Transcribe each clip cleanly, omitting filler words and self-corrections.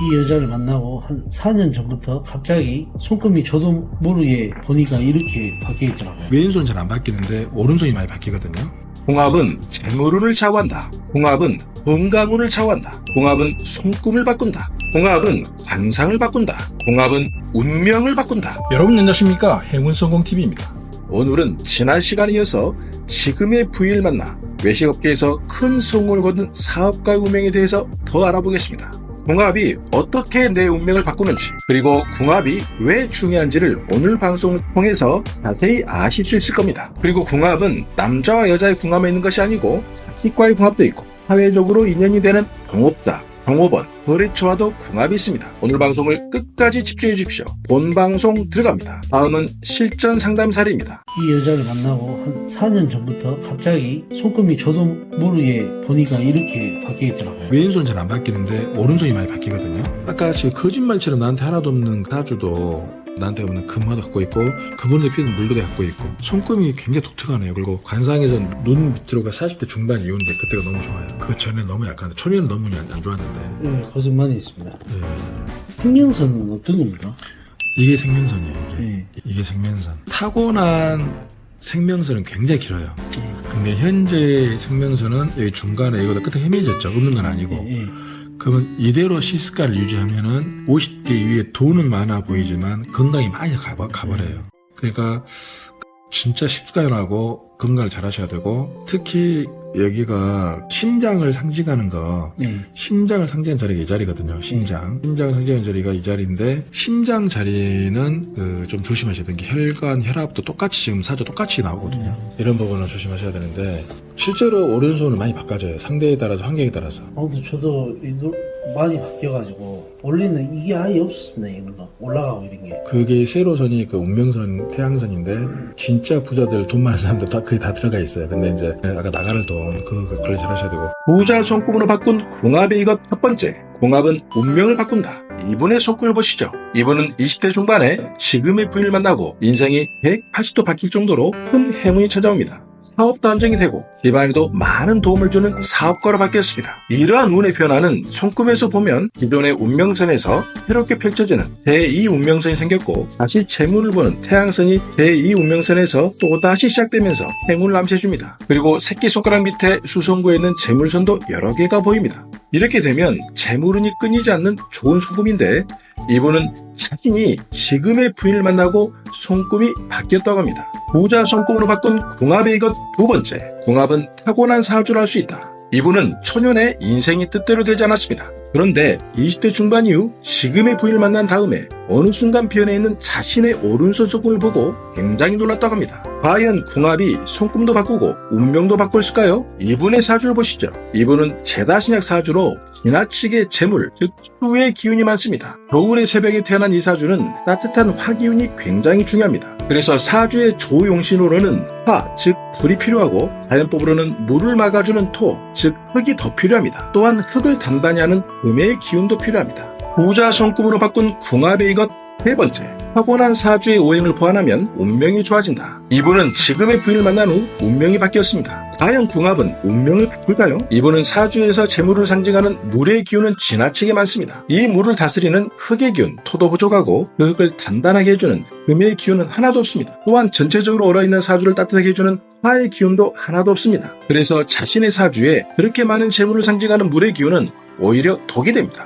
이 여자를 만나고 한 4년 전부터 갑자기 손금이 저도 모르게 보니까 이렇게 바뀌어 있더라고요. 왼손은 잘 안 바뀌는데 오른손이 많이 바뀌거든요. 궁합은 재물운을 좌우한다. 궁합은 건강운을 좌우한다. 궁합은 손금을 바꾼다. 궁합은 관상을 바꾼다. 궁합은 운명을 바꾼다. 여러분 안녕하십니까? 행운성공TV입니다. 오늘은 지난 시간에 이어서 지금의 부인을 만나 외식업계에서 큰 성공을 거둔 사업가의 운명에 대해서 더 알아보겠습니다. 궁합이 어떻게 내 운명을 바꾸는지, 그리고 궁합이 왜 중요한지를 오늘 방송을 통해서 자세히 아실 수 있을 겁니다. 그리고 궁합은 남자와 여자의 궁합에 있는 것이 아니고 자식과의 궁합도 있고 사회적으로 인연이 되는 동업자, 종업원, 거래처와도 궁합이 있습니다. 오늘 방송을 끝까지 집중해 주십시오. 본 방송 들어갑니다. 다음은 실전 상담 사례입니다. 이 여자를 만나고 한 4년 전부터 갑자기 손금이 저도 모르게 보니까 이렇게 바뀌어 있더라고요. 왼손은 잘 안 바뀌는데 오른손이 많이 바뀌거든요. 아까 지금 거짓말처럼 나한테 하나도 없는 사주도 나한테 없는 금화도 갖고 있고 그분의 피는 물도 갖고 있고 손금이 굉장히 독특하네요. 그리고 관상에서는 눈 밑으로가 40대 중반 이후인데 그때가 너무 좋아요. 그 전에 너무 약한데 초면은 너무 안 좋았는데. 네, 거짓말이 있습니다. 네. 생명선은 어떤 겁니까? 이게 생명선이에요. 이게. 네. 이게 생명선. 타고난 생명선은 굉장히 길어요. 네. 근데 현재 생명선은 여기 중간에 이거보다 끝에 헤매졌죠. 없는 건 아니고. 네. 그러면 이대로 시스가를 유지하면은 50대 이후에 돈은 많아 보이지만 건강이 많이 가버려요. 그러니까 진짜 시스가하고 건강을 잘 하셔야 되고, 특히 여기가 심장을 상징하는 거, 네. 심장을 상징하는 자리가 이 자리거든요. 심장을 상징하는 자리가 이 자리인데, 심장 자리는 좀 조심하셔야 되는 게 혈관, 혈압도 똑같이 지금 사주 똑같이 나오거든요. 이런 부분을 조심하셔야 되는데, 실제로 오른손을 많이 바꿔줘요. 상대에 따라서, 환경에 따라서. 근데 저도 많이 바뀌어가지고 원래는 이게 아예 없었습니다. 이런 거 올라가고 이런 게. 그게 세로선이 그 운명선, 태양선인데, 진짜 부자들, 돈 많은 사람들 그게 다 들어가 있어요. 근데 이제 아까 나가를 돈, 그거 관리 잘 하셔야 되고. 부자 손금으로 바꾼 궁합의 이것 첫 번째, 궁합은 운명을 바꾼다. 이분의 손금을 보시죠. 이분은 20대 중반에 지금의 부인을 만나고 인생이 180도 바뀔 정도로 큰 행운이 찾아옵니다. 사업도 안정이 되고 집안에도 많은 도움을 주는 사업가로 바뀌었습니다. 이러한 운의 변화는 손금에서 보면 기존의 운명선에서 새롭게 펼쳐지는 제2 운명선이 생겼고, 다시 재물을 보는 태양선이 제2 운명선에서 또다시 시작되면서 행운을 암시해줍니다. 그리고 새끼손가락 밑에 수성구에 있는 재물선도 여러 개가 보입니다. 이렇게 되면 재물운이 끊이지 않는 좋은 손금인데, 이분은 자신이 지금의 부인을 만나고 손금이 바뀌었다고 합니다. 부자 손금으로 바꾼 궁합의 이것 두 번째, 궁합은 타고난 사주를 할 수 있다. 이분은 초년에 인생이 뜻대로 되지 않았습니다. 그런데 20대 중반 이후 지금의 부인을 만난 다음에 어느 순간 변해 있는 자신의 오른손 손금을 보고 굉장히 놀랐다고 합니다. 과연 궁합이 손금도 바꾸고 운명도 바꿀까요? 이분의 사주를 보시죠. 이분은 제다신약 사주로 지나치게 재물, 즉 수의 기운이 많습니다. 겨울의 새벽에 태어난 이 사주는 따뜻한 화기운이 굉장히 중요합니다. 그래서 사주의 조용신으로는 화, 즉 불이 필요하고, 자연법으로는 물을 막아주는 토, 즉 흙이 더 필요합니다. 또한 흙을 단단히 하는 금의 기운도 필요합니다. 부자 손금으로 바꾼 궁합의 이것 세 번째, 타고난 사주의 오행을 보완하면 운명이 좋아진다. 이분은 지금의 부인을 만난 후 운명이 바뀌었습니다. 과연 궁합은 운명을 바꿀까요? 이분은 사주에서 재물을 상징하는 물의 기운은 지나치게 많습니다. 이 물을 다스리는 흙의 기운, 토도 부족하고 그 흙을 단단하게 해주는 금의 기운은 하나도 없습니다. 또한 전체적으로 얼어있는 사주를 따뜻하게 해주는 화의 기운도 하나도 없습니다. 그래서 자신의 사주에 그렇게 많은 재물을 상징하는 물의 기운은 오히려 독이 됩니다.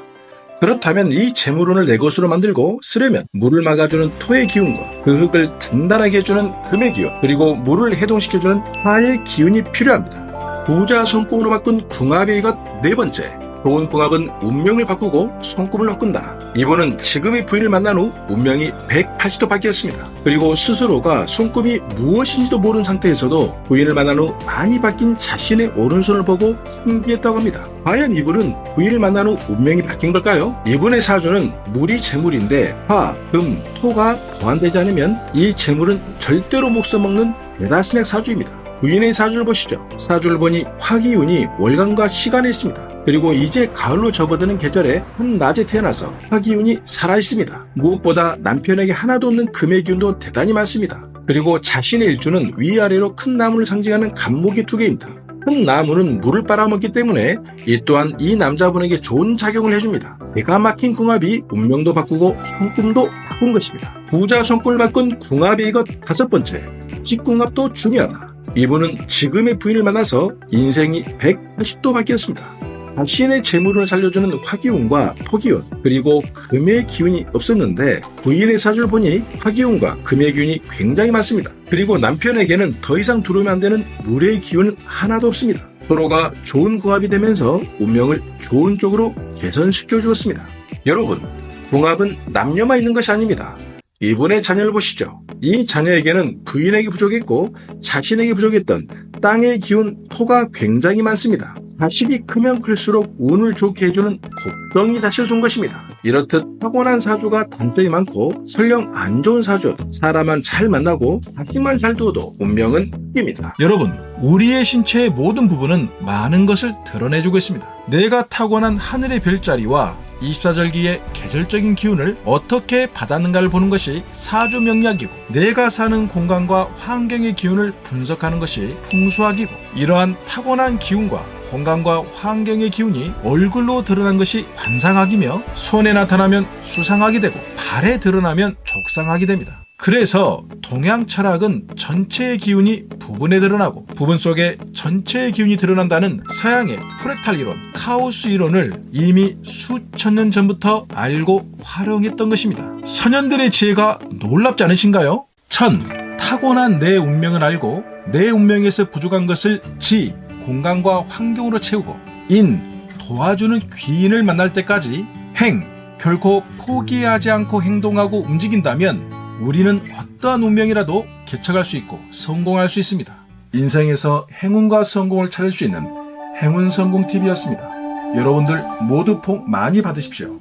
그렇다면 이 재물운을 내 것으로 만들고 쓰려면 물을 막아주는 토의 기운과 그 흙을 단단하게 해주는 금의 기운, 그리고 물을 해동시켜주는 화의 기운이 필요합니다. 부자 손금으로 바꾼 궁합의 이것 네 번째, 좋은 궁합은 운명을 바꾸고 손금을 바꾼다. 이분은 지금의 부인을 만난 후 운명이 180도 바뀌었습니다. 그리고 스스로가 손금이 무엇인지도 모르는 상태에서도 부인을 만난 후 많이 바뀐 자신의 오른손을 보고 신기했다고 합니다. 과연 이분은 부인을 만난 후 운명이 바뀐 걸까요? 이분의 사주는 물이 재물인데 화, 금, 토가 보완되지 않으면 이 재물은 절대로 못 써먹는 대다신약 사주입니다. 부인의 사주를 보시죠. 사주를 보니 화기운이 월간과 시간에 있습니다. 그리고 이제 가을로 접어드는 계절에 한낮에 태어나서 화기운이 살아있습니다. 무엇보다 남편에게 하나도 없는 금의 기운도 대단히 많습니다. 그리고 자신의 일주는 위아래로 큰 나무를 상징하는 간목이 두 개입니다. 큰 나무는 물을 빨아먹기 때문에 이 또한 이 남자분에게 좋은 작용을 해줍니다. 기가 막힌 궁합이 운명도 바꾸고 손금도 바꾼 것입니다. 부자 손금을 바꾼 궁합의 이것 5번째, 직궁합도 중요하다. 이분은 지금의 부인을 만나서 인생이 180도 바뀌었습니다. 자신의 재물을 살려주는 화기운과 토기운 그리고 금의 기운이 없었는데 부인의 사주를 보니 화기운과 금의 기운이 굉장히 많습니다. 그리고 남편에게는 더 이상 들어오면 안 되는 물의 기운은 하나도 없습니다. 서로가 좋은 궁합이 되면서 운명을 좋은 쪽으로 개선시켜 주었습니다. 여러분, 궁합은 남녀만 있는 것이 아닙니다. 이분의 자녀를 보시죠. 이 자녀에게는 부인에게 부족했고 자신에게 부족했던 땅의 기운 토가 굉장히 많습니다. 자식이 크면 클수록 운을 좋게 해주는 복덩이 자식을 둔 것입니다. 이렇듯 타고난 사주가 단점이 많고 설령 안 좋은 사주여도 사람만 잘 만나고 자식만 잘 두어도 운명은 바뀝니다. 여러분, 우리의 신체의 모든 부분은 많은 것을 드러내주고 있습니다. 내가 타고난 하늘의 별자리와 24절기의 계절적인 기운을 어떻게 받았는가를 보는 것이 사주 명리학이고, 내가 사는 공간과 환경의 기운을 분석하는 것이 풍수학이고, 이러한 타고난 기운과 공간과 환경의 기운이 얼굴로 드러난 것이 관상학이며, 손에 나타나면 수상학이 되고 발에 드러나면 족상학이 됩니다. 그래서 동양 철학은 전체의 기운이 부분에 드러나고 부분 속에 전체의 기운이 드러난다는 서양의 프랙탈 이론, 카오스 이론을 이미 수천 년 전부터 알고 활용했던 것입니다. 선현들의 지혜가 놀랍지 않으신가요? 천, 타고난 내 운명을 알고 내 운명에서 부족한 것을 지, 공간과 환경으로 채우고, 인, 도와주는 귀인을 만날 때까지, 행, 결코 포기하지 않고 행동하고 움직인다면 우리는 어떠한 운명이라도 개척할 수 있고 성공할 수 있습니다. 인생에서 행운과 성공을 찾을 수 있는 행운성공TV였습니다. 여러분들 모두 복 많이 받으십시오.